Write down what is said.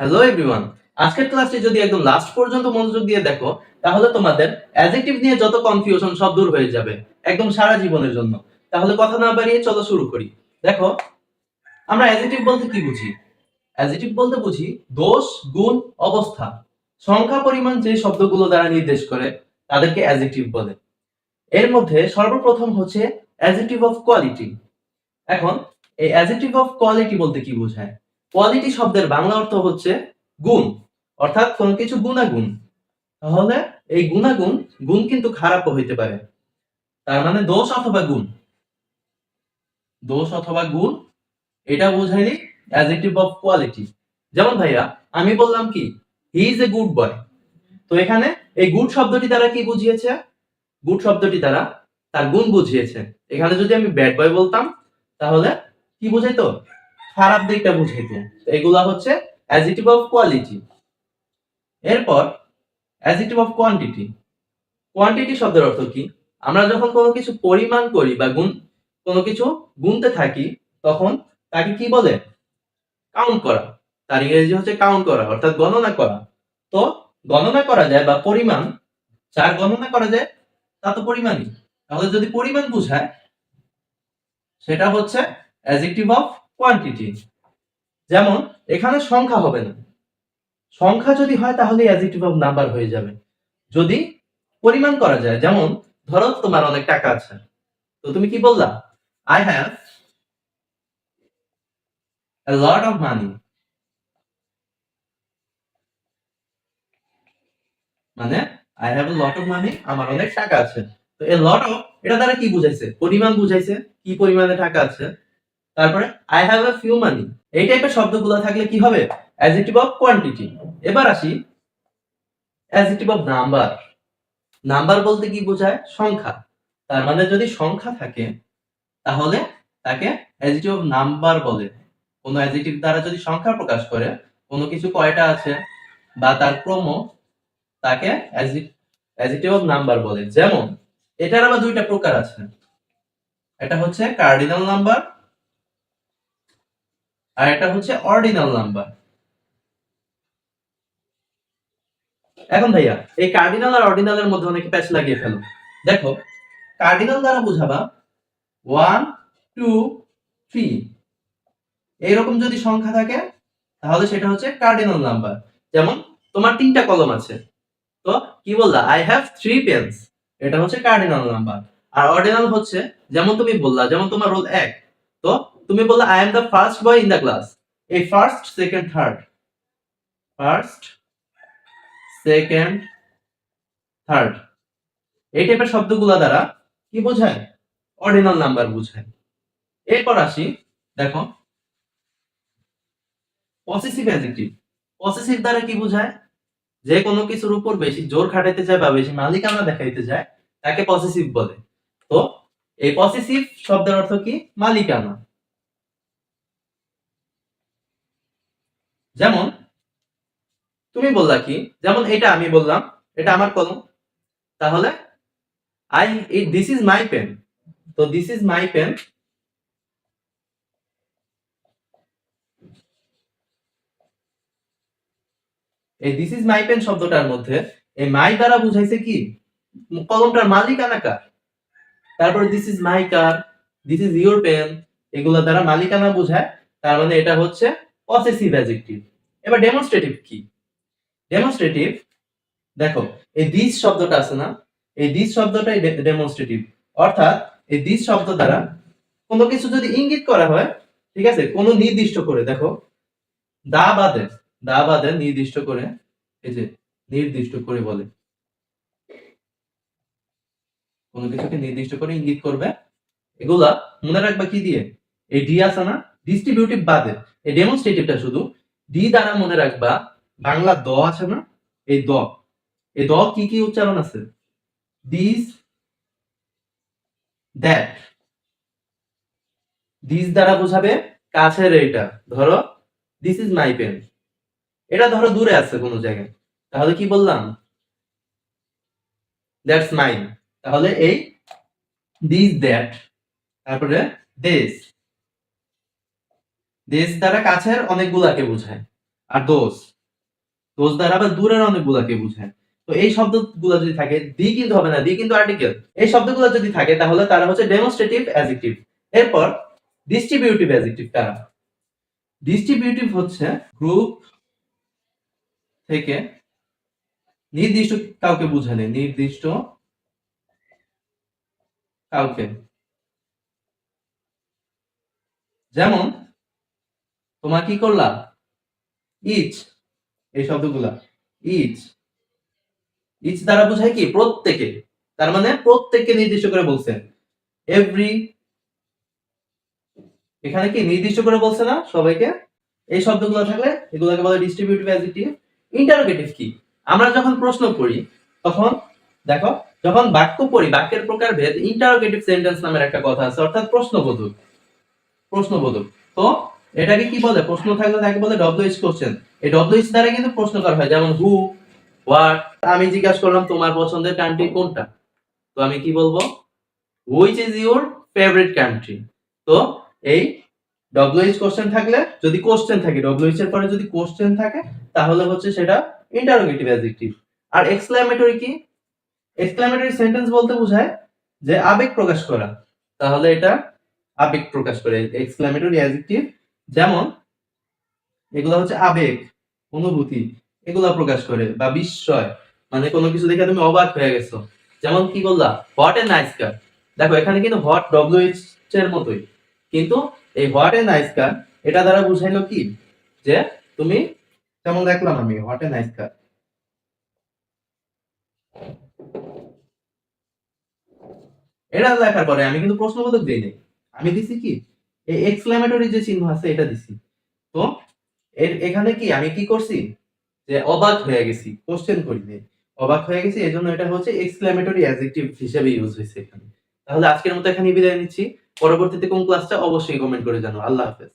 Hello everyone. আজকের ক্লাসটি যদি একদম লাস্ট পর্যন্ত মনোযোগ দিয়ে দেখো তাহলে তোমাদের অ্যাডজেক্টিভ নিয়ে যত কনফিউশন সব দূর হয়ে যাবে একদম সারা জীবনের জন্য। তাহলে কথা না বাড়িয়ে চলো শুরু করি। দেখো, আমরা অ্যাডজেক্টিভ বলতে কি বুঝি? অ্যাডজেক্টিভ বলতে বুঝি দোষ, গুণ, অবস্থা, সংখ্যা, পরিমাণ যে শব্দগুলো দ্বারা নির্দেশ করে তাদেরকে অ্যাডজেক্টিভ বলে। এর মধ্যে সর্বপ্রথম হচ্ছে অ্যাডজেক্টিভ অফ কোয়ালিটি। এখন এই অ্যাডজেক্টিভ অফ কোয়ালিটি বলতে কি বোঝায়? কোয়ালিটি শব্দের বাংলা অর্থ হচ্ছে গুণ, অর্থাৎ কোন কিছু গুণাগুণ। তাহলে এই গুণাগুণ, গুণ কিন্তু খারাপও হইতে পারে। তার মানে দোষ অথবা গুণ, দোষ অথবা গুণ, এটা বোঝাইলি অ্যাডজেক্টিভ অফ কোয়ালিটি। যেমন ভাইয়া, আমি বললাম কি he is a good boy. তো এখানে এই গুড শব্দটি দ্বারা কি বুঝিয়েছে? গুড শব্দটি দ্বারা তার গুণ বুঝিয়েছে। এখানে যদি আমি ব্যাড বয় বলতাম তাহলে কি বুঝাইতো? খারাপ দিকটা বুঝাইতো। এগুলা হচ্ছে অ্যাডজেক্টিভ অফ কোয়ালিটি। এরপর অ্যাডজেক্টিভ অফ কোয়ান্টিটি। কোয়ান্টিটি শব্দের অর্থ কি? আমরা যখন কোনো কিছু পরিমাণ করি বা কোনো কিছু গুনতে থাকি তখন তাকে কি বলে? কাউন্ট করা। তার ইংরেজি হচ্ছে কাউন্ট করা, অর্থাৎ গণনা করা। তো গণনা করা যায় বা পরিমাণ, যার গণনা করা যায় তা তো পরিমাণই। তাহলে যদি পরিমাণ বোঝায় সেটা হচ্ছে অ্যাডজেক্টিভ অফ কোয়ান্টিটি। যেমন এখানে সংখ্যা হবে না, সংখ্যা যদি হয় তাহলে অ্যাডজেক্টিভ অফ নাম্বার হয়ে যাবে। যদি পরিমাণ করা যায়, যেমন ধরো তোমার অনেক টাকা আছে, তো তুমি কি বললা? I have a lot of money। মানে I have a lot of money, আমার অনেক টাকা আছে। তো এ লট অফ, এটা দ্বারা কি বুঝাইছে? পরিমাণ বুঝাইছে, কি পরিমাণে টাকা আছে। তারপরে I have a few money, এই টাইপের শব্দগুলো থাকলে কি হবে? Adjective of quantity. এবার আসি অ্যাডজেক্টিভ অফ নাম্বার। নাম্বার বলতে কি বোঝায়? সংখ্যা। তার মানে যদি সংখ্যা থাকে তাহলে তাকে অ্যাডজেক্টিভ অফ নাম্বার বলে। কোন অ্যাডজেক্টিভ দ্বারা যদি সংখ্যা প্রকাশ করে, কোনো কিছু কয়টা আছে বা তার ক্রম, তাকে অ্যাডজেক্টিভ অফ নাম্বার বলে। যেমন এটার আবার দুইটা প্রকার আছে, এটা হচ্ছে কার্ডিনাল নাম্বার আর এটা হচ্ছে অর্ডিনাল নাম্বার। এখন ভাইয়া, এই কার্ডিনাল আর অর্ডিনালের মধ্যে অনেকে প্যাচ লাগিয়ে ফেলো। দেখো, কার্ডিনাল দ্বারা বুঝাবা 1 2 3, এইরকম যদি সংখ্যা থাকে তাহলে সেটা হচ্ছে কার্ডিনাল নাম্বার। যেমন তোমার 3টা কলম আছে, তো কি বললা? আই হ্যাভ 3 পেন্স, এটা হচ্ছে কার্ডিনাল নাম্বার। আর অর্ডিনাল হচ্ছে যেমন তুমি বললা, যেমন তোমার রোল 1, তো তুমি বললা I am the first boy in the class. এই first, second, third, first, second, third, এই টাইপের শব্দগুলো দ্বারা কি বোঝায়? অর্ডিনাল নাম্বার বোঝায়। এরপর আসি, দেখো পসেসিভ অ্যাডজেক্টিভ। পসেসিভ দ্বারা কি বোঝায়? যে কোনো কিছুর উপর বেশি জোর খাটাইতে যায় বা বেশি মালিকানা দেখাইতে যায় তাকে পসেসিভ বলে। তো এই পসেসিভ শব্দের অর্থ কি? মালিকানা। যেমন তুমি বললা কি, যেমন এটা আমি বললাম এটা আমার কলম, তাহলে দিস ইজ মাই পেন। তো দিস ইজ মাই পেন, এই দিস ইজ মাই পেন শব্দটার মধ্যে এই মাই দ্বারা বুঝাইছে কি? কলমটার মালিকানা কার। তারপরে this is my car, this is your pen, এগুলো দ্বারা মালিকানা বোঝায়। তার মানে এটা হচ্ছে পসেসিভ অ্যাডজেক্টিভ। এবার ডেমনস্ট্রেটিভ কি? ডেমনস্ট্রেটিভ, দেখো এই দিস শব্দটা আছে না, এই দিস শব্দটাই ডেমনস্ট্রেটিভ। অর্থাৎ এই দিস শব্দ দ্বারা কোনো কিছু যদি ইঙ্গিত করা হয়, ঠিক আছে, কোনো নির্দিষ্ট করে, দেখো দা বাদে, দা বাদে নির্দিষ্ট করে, এই যে নির্দিষ্ট করে বলে, কোনো কিছুকে নির্দিষ্ট করে ইঙ্গিত করবে, এগুলা মনে রাখবা কি দিয়ে? এই ডি আছে না, ডিস্ট্রিবিউটিভ বাদে এই ডেমনস্ট্রেটিভটা শুধু ডি দ্বারা মনে রাখবা। বাংলা দ আছে না, এই দ, এই দ কি কি উচ্চারণ আছে? This, that. দিস দ্বারা বোঝাবে কাছের এইটা, ধরো দিস ইজ মাই পেন, এটা ধরো দূরে আছে কোনো জায়গায়, তাহলে কি বললাম? That's mine. তাহলে এই দিস, দ্যাট, তারপরে দিস, দিস দ্বারা কাছের অনেকগুলাকে বোঝায়। আর দোজ দ্বারা আবার দূরের অনেকগুলাকে বোঝায়। তো এই শব্দগুলো যদি থাকে, দি কিন্তু হবে না, দি কিন্তু আর্টিকেল। এই শব্দগুলো যদি থাকে তাহলে তারা হচ্ছে ডেমনস্ট্রেটিভ অ্যাডজেক্টিভ। এরপর ডিস্ট্রিবিউটিভ অ্যাডজেক্টিভ কারা? ডিস্ট্রিবিউটিভ হচ্ছে গ্রুপ থেকে নির্দিষ্ট কাউকে বোঝালে, নির্দিষ্ট কাউকে। যেমন তোমার কি করলা, ইচ, এই শব্দগুলা ইচ, ইচ দ্বারা বোঝায় কি প্রত্যেকে, তার মানে প্রত্যেককে নির্দিষ্ট করে বলছেন। এভরি, এখানে কি নির্দিষ্ট করে বলছে না সবাইকে। এই শব্দগুলো থাকলে এগুলোকে বলে ডিস্ট্রিবিউটিভ অ্যাডজেক্টিভ। ইন্টারোগেটিভ কি? আমরা যখন প্রশ্ন পড়ি তখন দেখো, যখন বাক্য পড়ি বাক্যের প্রকারভেদ ইন্টারোগেটিভ সেন্টেন্স নামের একটা কথা আছে, অর্থাৎ প্রশ্নবোধক। প্রশ্নবোধক। তো এটাকে কি বলে? প্রশ্ন থাকলে তাকে বলে ডব্লিউএইচ কোশ্চেন। এই ডব্লিউএইচ দ্বারা কিন্তু প্রশ্ন করা হয়, যেমন হু, হোয়াট। আমি জিজ্ঞাসা করলাম তোমার পছন্দের কান্ট্রি কোনটা, তো আমি কি বলবো? Which is your favourite country. তো এই ডব্লিউএইচ কোশ্চেন থাকলে, যদি কোশ্চেন থাকে ডব্লিউএইচ এর পরে যদি কোশ্চেন থাকে তাহলে হচ্ছে সেটা ইন্টারোগেটিভ অ্যাডজেক্টিভ। আর এক্সক্লেমেটরি কি? এক্সক্লেমেটরি সেন্টেন্স বলতে বোঝায় যে আবেগ প্রকাশ করা, তাহলে এটা আবেগ প্রকাশ করে এক্সক্লেমেটরি অ্যাডজেক্টিভ। যেমন এগুলো হচ্ছে আবেগ, অনুভূতি, এগুলা প্রকাশ করে, বা বিস্ময়, মানে কোনো কিছু দেখে তুমি অবাক হয়ে গেছো। যেমন কি বললা, হোয়াট এ নাইস কার। দেখো এখানে কিন্তু হোয়াট ডব্লিউএইচ এর মতোই, কিন্তু এই হোয়াট এ নাইস কার এটা দ্বারা বুঝাইলো কি যে তুমি, যেমন দেখলাম আমি হোয়াট এ নাইস কার, এটা লেখার পরে আমি কিন্তু প্রশ্নবোধক দেই নাই, আমি দিছি কি এই এক্সক্লেমেটরি যে চিহ্ন আছে এটা দিছি। তো এখানে কি আমি কি করছি, যে অবাক হয়ে গেছি, কোশ্চেন করিনি, অবাক হয়ে গেছি, এজন্য এটা হচ্ছে এক্সক্লেমেটরি অ্যাডজেক্টিভ হিসেবে ইউজ হয়েছে এখানে। তাহলে আজকের মতো এখানে বিদায় নিচ্ছি। পরবর্তীতে কোন ক্লাসটা অবশ্যই কমেন্ট করে জানাও। আল্লাহ হাফেজ।